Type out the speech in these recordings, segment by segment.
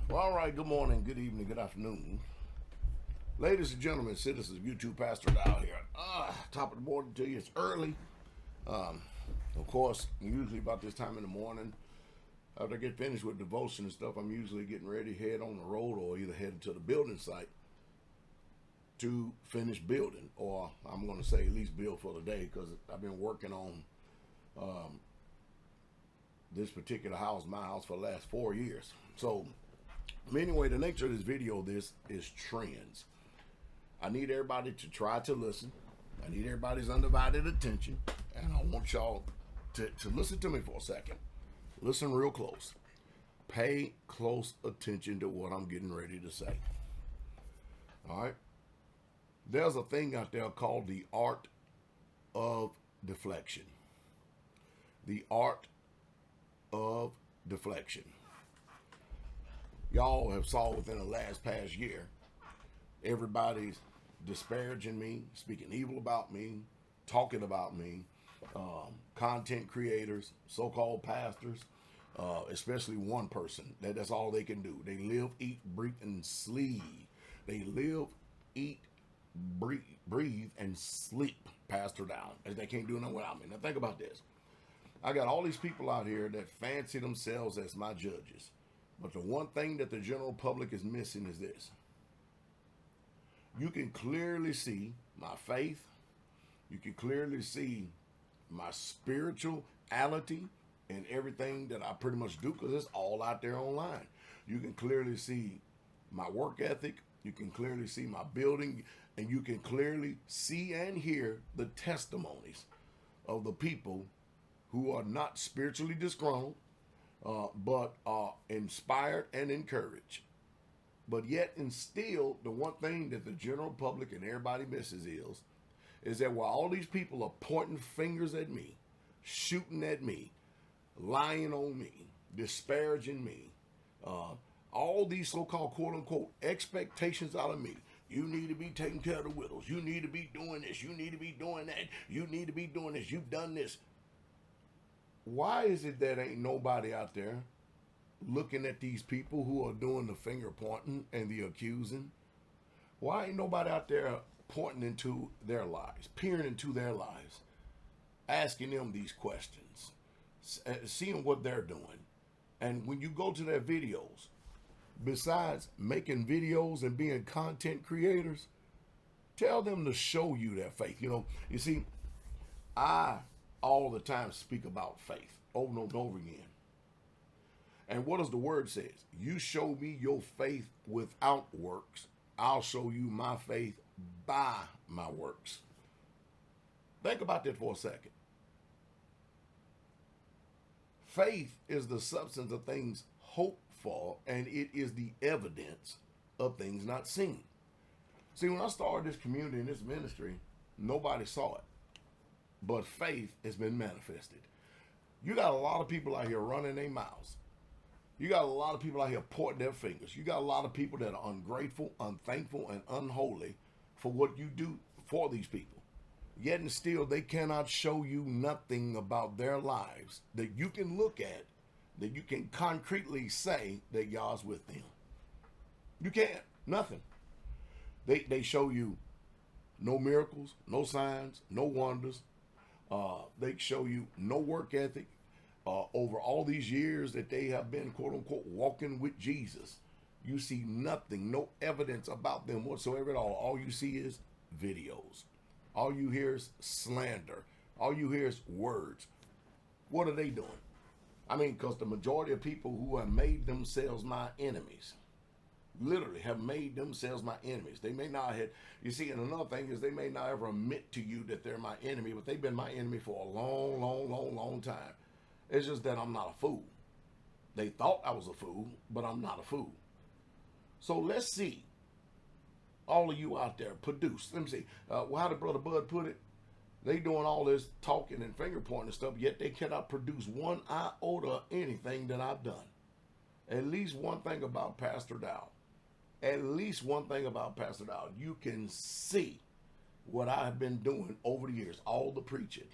Well, all right, good morning, good evening, good afternoon. Ladies and gentlemen, citizens of YouTube, Pastor Dowell here. Top of the morning to you. It's early. Of course, usually about this time in the morning, after I get finished with devotion and stuff, I'm usually getting ready to head on the road or either headed to the building site to finish building, or I'm going to say at least build for the day, because I've been working on this particular house, my house, for the last 4 years. So anyway, the nature of this video, this is trends. I need everybody to try to listen. I need everybody's undivided attention, and I want y'all to listen to me for a second. Listen real close. Pay close attention to what I'm getting ready to say. All right? There's a thing out there called the art of deflection. The art of deflection. Y'all have saw within the past year, everybody's disparaging me, speaking evil about me, talking about me, content creators, so-called pastors, especially one person. That's all they can do. They live, eat, breathe, and sleep. They live, eat, breathe, and sleep, Pastor Dowell. They can't do nothing without me. Now think about this. I got all these people out here that fancy themselves as my judges. But the one thing that the general public is missing is this. You can clearly see my faith. You can clearly see my spirituality and everything that I pretty much do, because it's all out there online. You can clearly see my work ethic. You can clearly see my building. And you can clearly see and hear the testimonies of the people who are not spiritually disgruntled, but are inspired and encouraged. But yet and still, the one thing that the general public and everybody misses is that while all these people are pointing fingers at me, shooting at me, lying on me, disparaging me, all these so-called quote-unquote expectations out of me. You need to be taking care of the widows. You need to be doing this. You need to be doing that. You need to be doing this. You've done this. Why is it that ain't nobody out there looking at these people who are doing the finger pointing and the accusing? Why ain't nobody out there pointing into their lives, peering into their lives, asking them these questions, seeing what they're doing? And when you go to their videos, besides making videos and being content creators, tell them to show you their faith. You see, I all the time speak about faith over and over again. And what does the word says? You show me your faith without works, I'll show you my faith by my works. Think about that for a second. Faith is the substance of things hoped for, and it is the evidence of things not seen. See, when I started this community and this ministry, nobody saw it. But faith has been manifested. You got a lot of people out here running their mouths. You got a lot of people out here pointing their fingers. You got a lot of people that are ungrateful, unthankful, and unholy for what you do for these people. Yet and still, they cannot show you nothing about their lives that you can look at, that you can concretely say that God's with them. You can't. Nothing. They show you no miracles, no signs, no wonders. They show you no work ethic. Over all these years that they have been, quote unquote, walking with Jesus, you see nothing, no evidence about them whatsoever at all. All you see is videos. All you hear is slander. All you hear is words. What are they doing? I mean, because the majority of people who have made themselves my enemies, literally have made themselves my enemies. They may not have, you see, and another thing is they may not ever admit to you that they're my enemy, but they've been my enemy for a long time. It's just that I'm not a fool. They thought I was a fool, but I'm not a fool. So let's see, all of you out there, produce. Let me see, how did Brother Bud put it? They doing all this talking and finger pointing and stuff, yet they cannot produce one iota of anything that I've done. At least one thing about Pastor Dowell. At least one thing about Pastor Dowell. You can see what I have been doing over the years. All the preaching,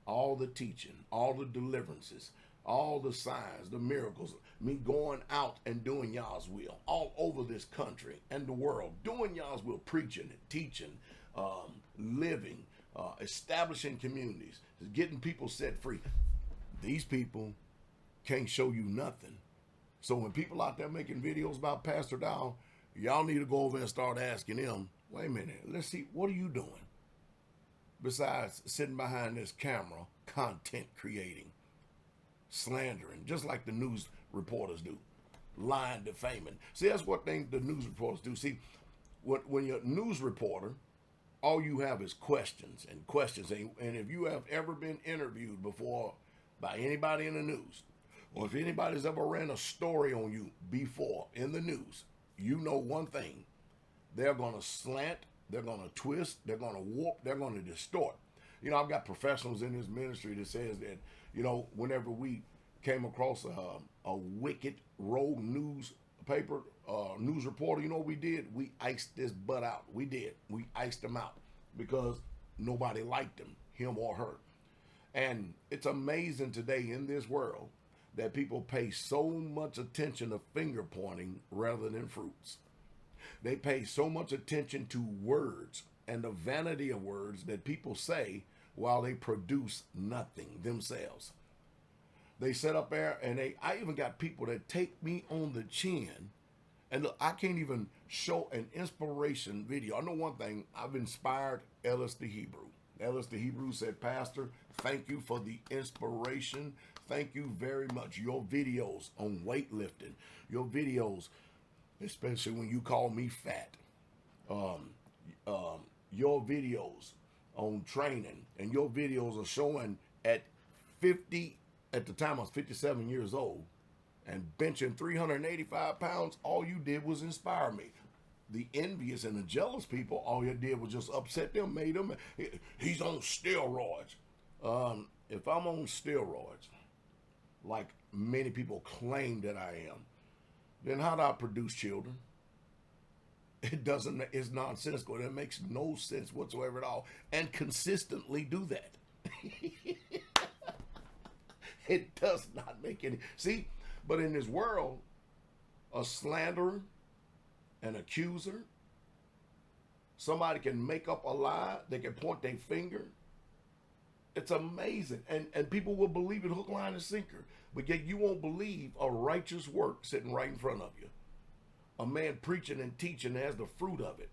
all the teaching, all the deliverances, all the signs, the miracles, me going out and doing y'all's will all over this country and the world, doing y'all's will, preaching and teaching, living, establishing communities, getting people set free. These people can't show you nothing. So when people out there making videos about Pastor Dowell, y'all need to go over and start asking them, wait a minute, let's see, what are you doing besides sitting behind this camera, content creating, slandering, just like the news reporters do, lying, defaming. See, that's what the news reporters do. See, when you're a news reporter, all you have is questions and questions. And if you have ever been interviewed before by anybody in the news, or if anybody's ever ran a story on you before in the news, you know one thing. They're going to slant, they're going to twist, they're going to warp, they're going to distort. You know, I've got professionals in this ministry that says that, you know, whenever we came across a wicked rogue newspaper, news reporter, you know what we did? We iced this butt out. We did. We iced him out because nobody liked him or her. And it's amazing today in this world that people pay so much attention to finger pointing rather than fruits. They pay so much attention to words and the vanity of words that people say while they produce nothing themselves. They sit up there and I even got people that take me on the chin. And look, I can't even show an inspiration video. I know one thing, I've inspired Ellis the Hebrew. Ellis the Hebrew said, Pastor, thank you for the inspiration. Thank you very much. Your videos on weightlifting, your videos, especially when you call me fat, your videos on training, and your videos are showing at 50, at the time I was 57 years old, and benching 385 pounds, all you did was inspire me. The envious and the jealous people, all you did was just upset them, made them, he's on steroids. If I'm on steroids, like many people claim that I am, then how do I produce children? It's nonsensical. It makes no sense whatsoever at all. And consistently do that. It does not make any, see, but in this world, a slanderer, an accuser, somebody can make up a lie, they can point their finger. It's amazing. And people will believe it hook, line, and sinker. But yet you won't believe a righteous work sitting right in front of you. A man preaching and teaching has the fruit of it.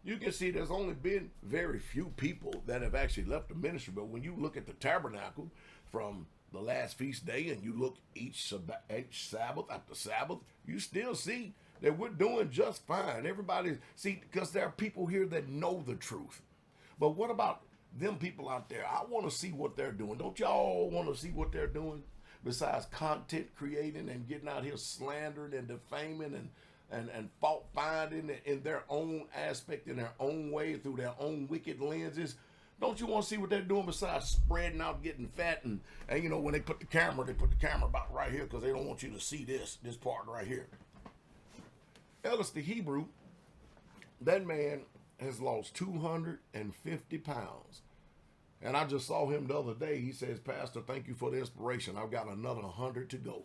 You can see there's only been very few people that have actually left the ministry. But when you look at the tabernacle from the last feast day and you look each Sabbath after Sabbath, you still see that we're doing just fine. Everybody, see, because there are people here that know the truth. But what about them people out there? I want to see what they're doing. Don't y'all want to see what they're doing? Besides content creating and getting out here slandering and defaming and fault finding in their own aspect, in their own way, through their own wicked lenses. Don't you want to see what they're doing besides spreading out, getting fat, and you know, when they put the camera about right here because they don't want you to see this part right here. Ellis the Hebrew, that man has lost 250 pounds. And I just saw him the other day. He says, Pastor, thank you for the inspiration. I've got another 100 to go.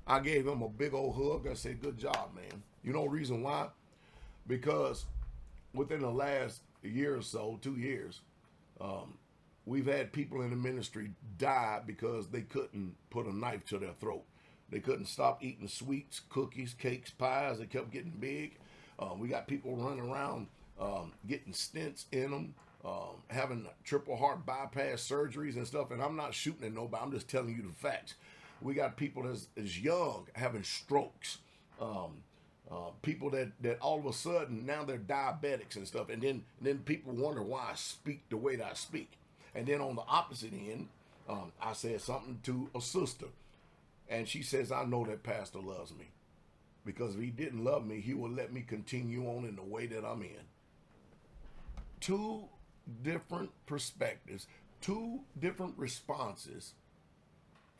I gave him a big old hug. I said, good job, man. You know the reason why? Because within the last year or so, 2 years, we've had people in the ministry die because they couldn't put a knife to their throat. They couldn't stop eating sweets, cookies, cakes, pies. They kept getting big. We got people running around getting stents in them, having triple heart bypass surgeries and stuff. And I'm not shooting at nobody. I'm just telling you the facts. We got people that's young having strokes. People that all of a sudden now they're diabetics and stuff. And then people wonder why I speak the way that I speak. And then on the opposite end, I said something to a sister. And she says, I know that Pastor loves me. Because if he didn't love me, he would let me continue on in the way that I'm in. Two different perspectives, two different responses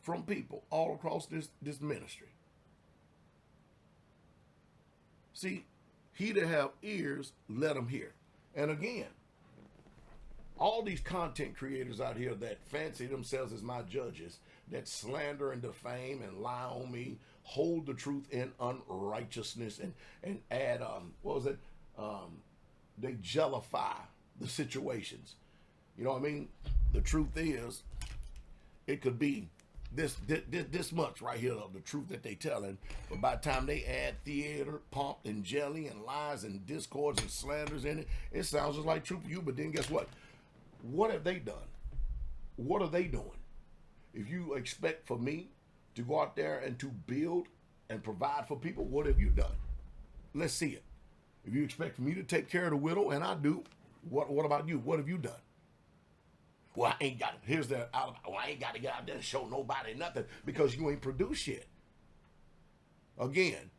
from people all across this ministry. See, he that have ears, let him hear. And again, all these content creators out here that fancy themselves as my judges, that slander and defame and lie on me, hold the truth in unrighteousness, and add what was it? They jellify the situations. You know what I mean? The truth is, it could be this much right here of the truth that they telling, but by the time they add theater, pomp, and jelly, and lies, and discords, and slanders in it, it sounds just like truth to you. But then guess what? What have they done? What are they doing? If you expect for me to go out there and to build and provide for people, what have you done? Let's see it. If you expect me to take care of the widow, and I do, what about you? What have you done? Well, I ain't got it. Here's the I ain't got to get out there and show nobody nothing because you ain't produced shit. Again,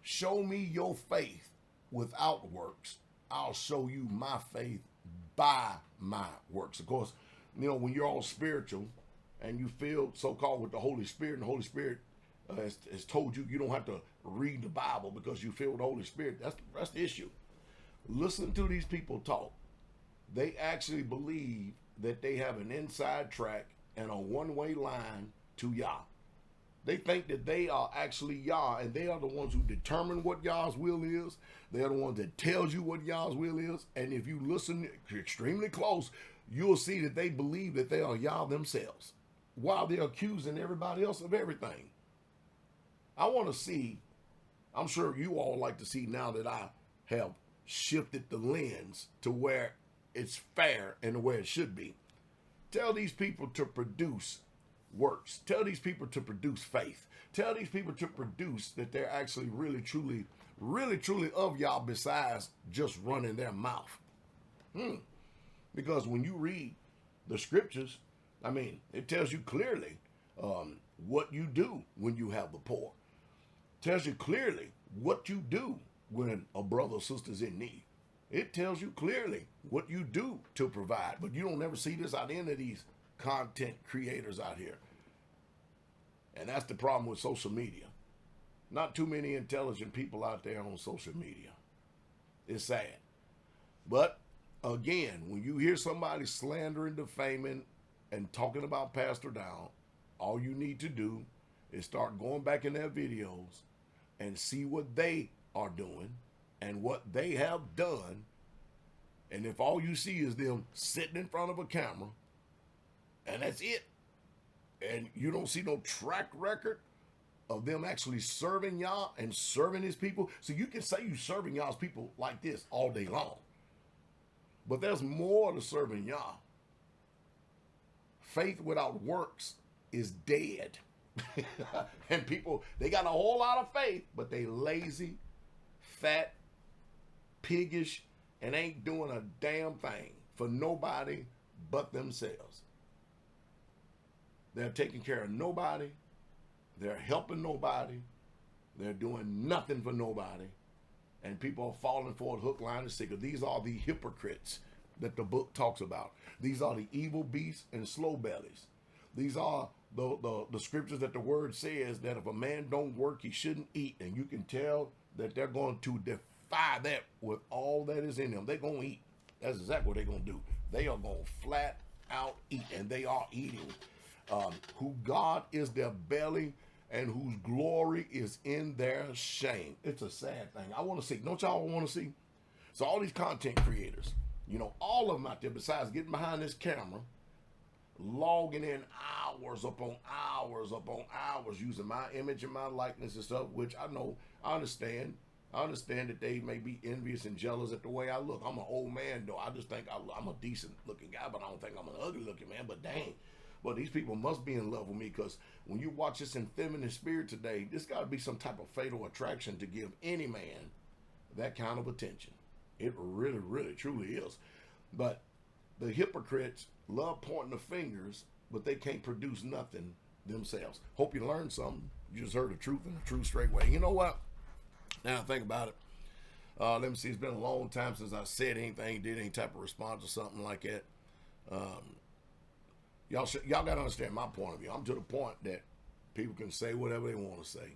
show me your faith without works. I'll show you my faith by my works. Of course, you know, when you're all spiritual and you feel so-called with the Holy Spirit, and the Holy Spirit has told you don't have to read the Bible because you feel with the Holy Spirit, that's the issue. Listen to these people talk. They actually believe that they have an inside track and a one-way line to Yah. They think that they are actually Yah, and they are the ones who determine what Yah's will is. They are the ones that tells you what Yah's will is. And if you listen extremely close, you'll see that they believe that they are Yah themselves, while they're accusing everybody else of everything. I want to see, I'm sure you all like to see now that I have shifted the lens to where it's fair and the way it should be. Tell these people to produce works. Tell these people to produce faith. Tell these people to produce that they're actually really, truly of y'all besides just running their mouth. Because when you read the scriptures, I mean, it tells you clearly what you do when you have the poor. It tells you clearly what you do when a brother or sister's in need. It tells you clearly what you do to provide. But you don't ever see this out in of these content creators out here. And that's the problem with social media. Not too many intelligent people out there on social media. It's sad. But again, when you hear somebody slandering, defaming, and talking about Pastor Dowell, all you need to do is start going back in their videos and see what they are doing and what they have done. And if all you see is them sitting in front of a camera, and that's it, and you don't see no track record of them actually serving Yah and serving his people, so you can say you serving Yah's people like this all day long. But there's more to serving Yah. Faith without works is dead. And people, they got a whole lot of faith, but they lazy, fat, piggish, and ain't doing a damn thing for nobody but themselves. They're taking care of nobody. They're helping nobody. They're doing nothing for nobody. And people are falling for it hook, line, and sinker. These are the hypocrites that the book talks about. These are the evil beasts and slow bellies. These are the scriptures that the word says that if a man don't work, he shouldn't eat. And you can tell that they're going to defy that with all that is in them. They're going to eat. That's exactly what they're going to do. They are going to flat out eat. And they are eating. Who God is their belly and whose glory is in their shame. It's a sad thing. I want to see. Don't y'all want to see? So all these content creators, you know, all of them out there, besides getting behind this camera, logging in hours upon hours using my image and my likeness and stuff, which I understand that they may be envious and jealous at the way I look. I'm an old man, though. I just think I'm a decent looking guy, but I don't think I'm an ugly looking man. But dang. But these people must be in love with me, because when you watch this in feminine spirit today, this got to be some type of fatal attraction to give any man that kind of attention. It really, really, truly is. But the hypocrites love pointing the fingers, but they can't produce nothing themselves. Hope you learned something. You just heard the truth in the true straight way. You know what? Now I think about it. Let me see. It's been a long time since I said anything, did any type of response or something like that. Y'all got to understand my point of view. I'm to the point that people can say whatever they want to say.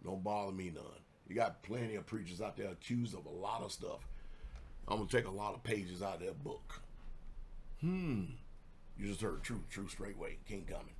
Don't bother me none. You got plenty of preachers out there accused of a lot of stuff. I'm going to take a lot of pages out of their book. You just heard true straightway. King coming.